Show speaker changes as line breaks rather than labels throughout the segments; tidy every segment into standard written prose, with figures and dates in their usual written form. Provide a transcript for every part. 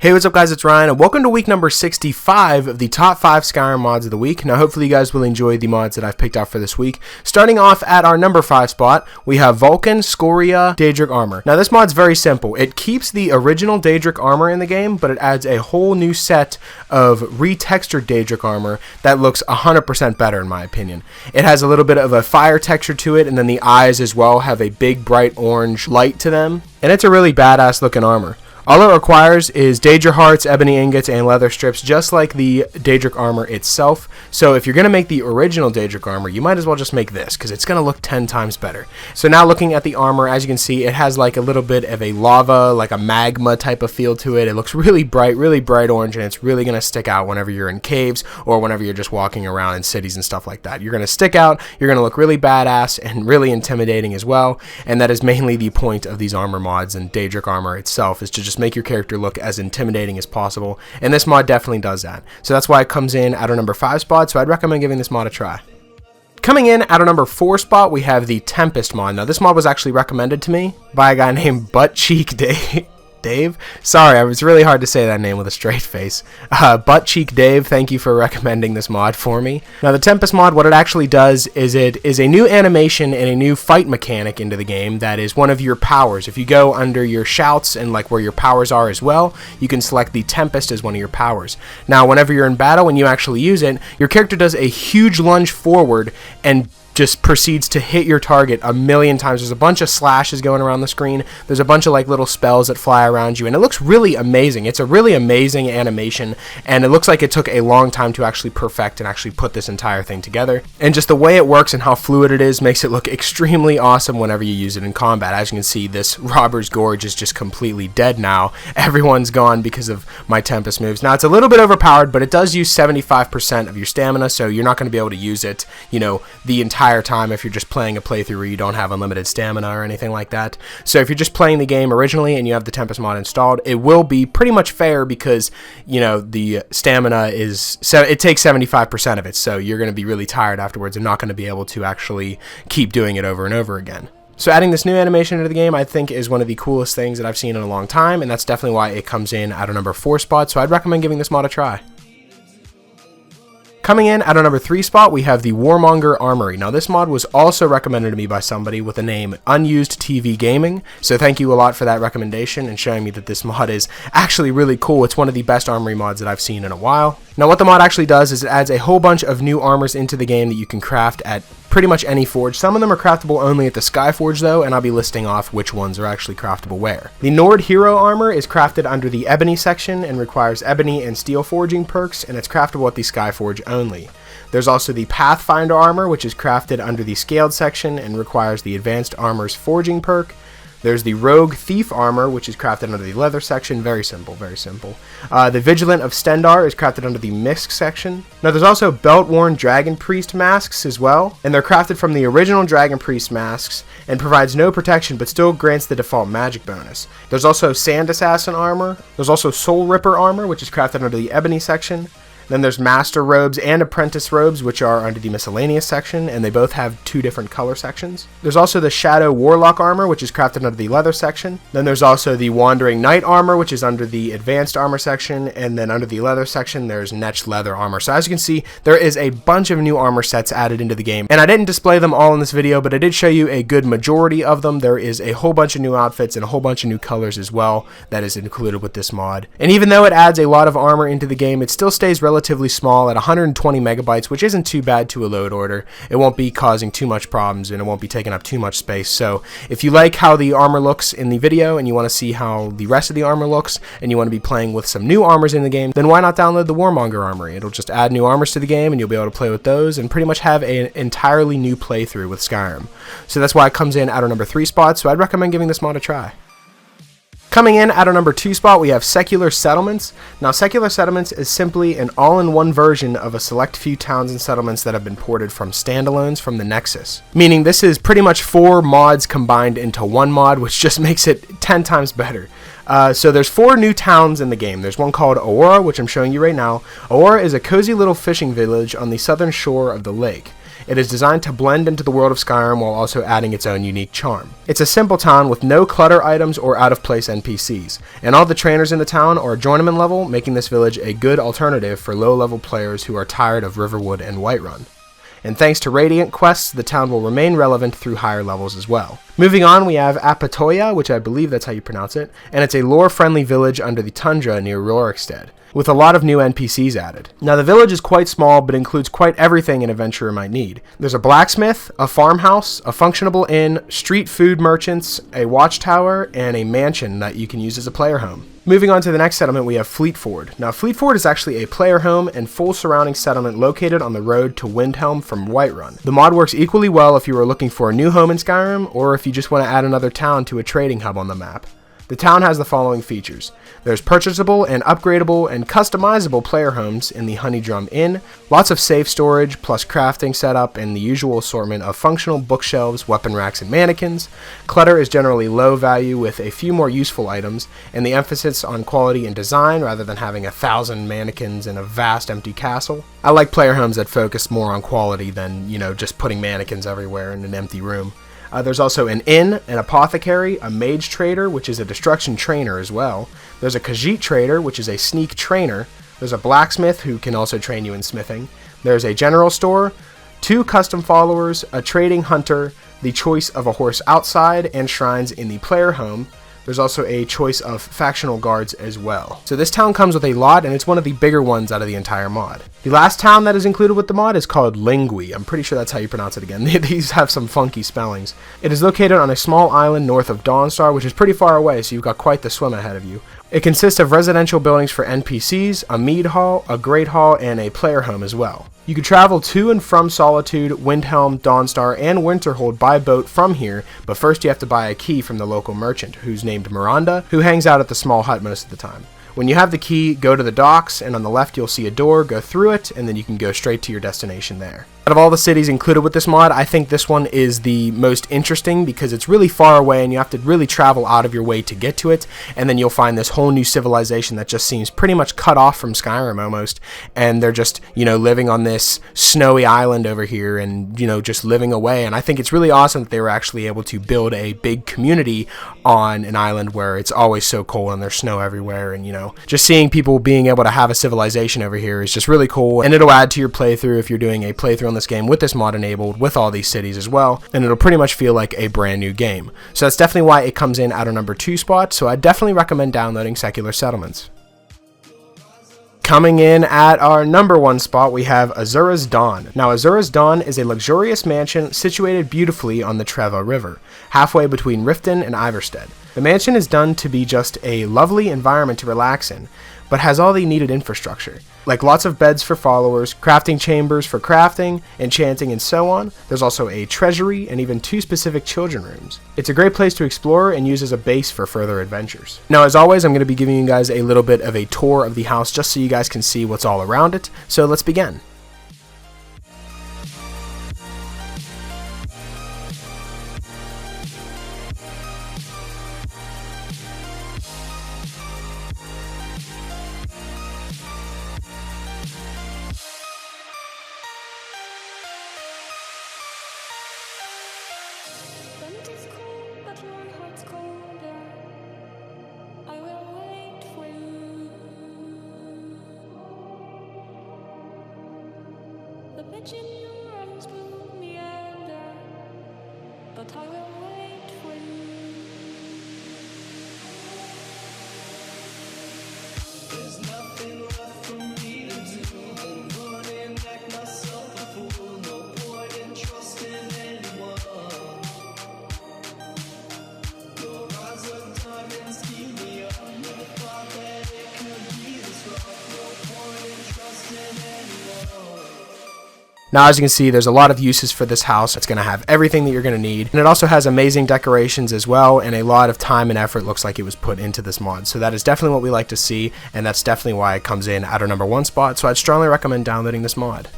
Hey, what's up guys, it's Ryan, and welcome to week number 65 of the top 5 Skyrim mods of the week. Now hopefully you guys will enjoy the mods that I've picked out for this week. Starting off at our number 5 spot, we have Valkyn, Skoria, Daedric armor. Now this mod's very simple. It keeps the original Daedric armor in the game, but it adds a whole new set of retextured Daedric armor that looks 100% better in my opinion. It has a little bit of a fire texture to it, and then the eyes as well have a big bright orange light to them, and it's a really badass looking armor. All it requires is Daedra hearts, ebony ingots, and leather strips, just like the Daedric armor itself. So if you're going to make the original Daedric armor, you might as well just make this, because it's going to look 10 times better. So now looking at the armor, as you can see, it has like a little bit of a lava, like a magma type of feel to it. It looks really bright orange, and it's really going to stick out whenever you're in caves, or whenever you're just walking around in cities and stuff like that. You're going to stick out, you're going to look really badass, and really intimidating as well, and that is mainly the point of these armor mods, and Daedric armor itself is to just make your character look as intimidating as possible, and this mod definitely does that. So that's why it comes in at our number 5 spot, so I'd recommend giving this mod a try. Coming in at our number 4 spot, we have the Tempest mod. Now this mod was actually recommended to me by a guy named Butt Cheek Dave. Sorry, it was really hard to say that name with a straight face. Butt Cheek Dave, thank you for recommending this mod for me. Now the Tempest mod, what it actually does is it is a new animation and a new fight mechanic into the game that is one of your powers. If you go under your shouts and like where your powers are as well, you can select the Tempest as one of your powers. Now whenever you're in battle and you actually use it, your character does a huge lunge forward and just proceeds to hit your target a million times. There's a bunch of slashes going around the screen. There's a bunch of like little spells that fly around you, and it looks really amazing. It's a really amazing animation, and it looks like it took a long time to actually perfect and actually put this entire thing together. And just the way it works and how fluid it is makes it look extremely awesome whenever you use it in combat. As you can see, this Robber's Gorge is just completely dead now. Everyone's gone because of my Tempest moves. Now it's a little bit overpowered, but it does use 75% of your stamina, so you're not going to be able to use it, the entire time if you're just playing a playthrough where you don't have unlimited stamina or anything like that. So if you're just playing the game originally and you have the Tempest mod installed, it will be pretty much fair because the stamina it takes 75% of it, so you're going to be really tired afterwards and not going to be able to actually keep doing it over and over again. So adding this new animation into the game, I think, is one of the coolest things that I've seen in a long time, and that's definitely why it comes in at our number 4 spot, so I'd recommend giving this mod a try. Coming in at our number 3 spot, we have the Warmonger Armory. Now this mod was also recommended to me by somebody with the name Unused TV Gaming, so thank you a lot for that recommendation and showing me that this mod is actually really cool. It's one of the best armory mods that I've seen in a while. Now what the mod actually does is it adds a whole bunch of new armors into the game that you can craft at pretty much any forge. Some of them are craftable only at the Skyforge though, and I'll be listing off which ones are actually craftable where. The Nord Hero armor is crafted under the Ebony section and requires Ebony and Steel forging perks, and it's craftable at the Skyforge only. There's also the Pathfinder armor, which is crafted under the Scaled section and requires the Advanced Armor's forging perk. There's the Rogue Thief armor, which is crafted under the Leather section. Very simple, very simple. The Vigilant of Stendar is crafted under the Mist section. Now there's also Belt-worn Dragon Priest masks as well, and they're crafted from the original Dragon Priest masks and provides no protection but still grants the default magic bonus. There's also Sand Assassin armor. There's also Soul Ripper armor, which is crafted under the Ebony section. Then there's Master Robes and Apprentice Robes, which are under the Miscellaneous section, and they both have 2 different color sections. There's also the Shadow Warlock armor, which is crafted under the Leather section. Then there's also the Wandering Knight armor, which is under the Advanced Armor section, and then under the Leather section, there's Netched Leather armor. So as you can see, there is a bunch of new armor sets added into the game, and I didn't display them all in this video, but I did show you a good majority of them. There is a whole bunch of new outfits and a whole bunch of new colors as well that is included with this mod. And even though it adds a lot of armor into the game, it still stays relatively small at 120 megabytes, which isn't too bad to a load order. It won't be causing too much problems and it won't be taking up too much space. So if you like how the armor looks in the video and you want to see how the rest of the armor looks and you want to be playing with some new armors in the game, then why not download the Warmonger Armory? It'll just add new armors to the game and you'll be able to play with those and pretty much have an entirely new playthrough with Skyrim. So that's why it comes in at our number 3 spot, so I'd recommend giving this mod a try. Coming in at our number 2 spot, we have Secular Settlements. Now, Secular Settlements is simply an all-in-one version of a select few towns and settlements that have been ported from standalones from the Nexus. Meaning this is pretty much 4 mods combined into one mod, which just makes it 10 times better. So there's 4 new towns in the game. There's one called Aura, which I'm showing you right now. Aura is a cozy little fishing village on the southern shore of the lake. It is designed to blend into the world of Skyrim while also adding its own unique charm. It's a simple town with no clutter items or out-of-place NPCs, and all the trainers in the town are journeyman level, making this village a good alternative for low-level players who are tired of Riverwood and Whiterun. And thanks to Radiant quests, the town will remain relevant through higher levels as well. Moving on, we have Apatoya, which I believe that's how you pronounce it, and it's a lore-friendly village under the tundra near Rorikstead, with a lot of new NPCs added. Now, the village is quite small, but includes quite everything an adventurer might need. There's a blacksmith, a farmhouse, a functionable inn, street food merchants, a watchtower, and a mansion that you can use as a player home. Moving on to the next settlement, we have Fleetford. Now, Fleetford is actually a player home and full surrounding settlement located on the road to Windhelm from Whiterun. The mod works equally well if you are looking for a new home in Skyrim, or if you just want to add another town to a trading hub on the map. The town has the following features. There's purchasable and upgradable and customizable player homes in the Honeydrum Inn, lots of safe storage plus crafting setup and the usual assortment of functional bookshelves, weapon racks, and mannequins. Clutter is generally low value with a few more useful items, and the emphasis on quality and design rather than having 1,000 mannequins in a vast empty castle. I like player homes that focus more on quality than, just putting mannequins everywhere in an empty room. There's also an inn, an apothecary, a mage trader, which is a destruction trainer as well. There's a Khajiit trader, which is a sneak trainer. There's a blacksmith who can also train you in smithing. There's a general store, 2 custom followers, a trading hunter, the choice of a horse outside, and shrines in the player home. There's also a choice of factional guards as well. So this town comes with a lot, and it's one of the bigger ones out of the entire mod. The last town that is included with the mod is called Lingui. I'm pretty sure that's how you pronounce it again. These have some funky spellings. It is located on a small island north of Dawnstar, which is pretty far away, so you've got quite the swim ahead of you. It consists of residential buildings for NPCs, a mead hall, a great hall, and a player home as well. You can travel to and from Solitude, Windhelm, Dawnstar, and Winterhold by boat from here, but first you have to buy a key from the local merchant, who's named Miranda, who hangs out at the small hut most of the time. When you have the key, go to the docks, and on the left you'll see a door, go through it, and then you can go straight to your destination there. Out of all the cities included with this mod, I think this one is the most interesting because it's really far away and you have to really travel out of your way to get to it, and then you'll find this whole new civilization that just seems pretty much cut off from Skyrim almost, and they're just, living on this snowy island over here and, just living away, and I think it's really awesome that they were actually able to build a big community on an island where it's always so cold and there's snow everywhere, and, just seeing people being able to have a civilization over here is just really cool, and it'll add to your playthrough if you're doing a playthrough on this game with this mod enabled with all these cities as well, and it'll pretty much feel like a brand new game. So that's definitely why it comes in at our number 2 spot, so I definitely recommend downloading Secular Settlements. Coming in at our number 1 spot, we have Azura's Dawn. Now, Azura's Dawn is a luxurious mansion situated beautifully on the Treva River, halfway between Riften and Iverstead. The mansion is done to be just a lovely environment to relax in, but has all the needed infrastructure, like lots of beds for followers, crafting chambers for crafting, enchanting, and so on. There's also a treasury and even 2 specific children rooms. It's a great place to explore and use as a base for further adventures. Now, as always, I'm going to be giving you guys a little bit of a tour of the house just so you guys can see what's all around it. So let's begin.
Imagine your eyes will meander, but I will wait for you. There's nothing left for me to do but run and act myself a fool. No point in trusting anyone. Your eyes of diamonds keep me up. Never thought that it could be this rough. No point in trusting anyone.
Now, as you can see, there's a lot of uses for this house. It's going to have everything that you're going to need, and it also has amazing decorations as well, and a lot of time and effort looks like it was put into this mod. So that is definitely what we like to see, and that's definitely why it comes in at our number 1 spot, so I'd strongly recommend downloading this mod.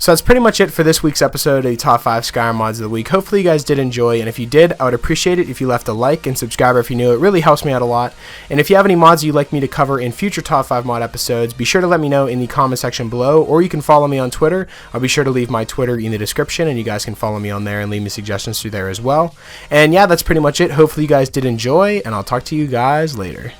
So that's pretty much it for this week's episode of the Top 5 Skyrim Mods of the Week. Hopefully you guys did enjoy, and if you did, I would appreciate it if you left a like and subscribe if you're new. It really helps me out a lot. And if you have any mods you'd like me to cover in future Top 5 Mod episodes, be sure to let me know in the comment section below, or you can follow me on Twitter. I'll be sure to leave my Twitter in the description, and you guys can follow me on there and leave me suggestions through there as well. And yeah, that's pretty much it. Hopefully you guys did enjoy, and I'll talk to you guys later.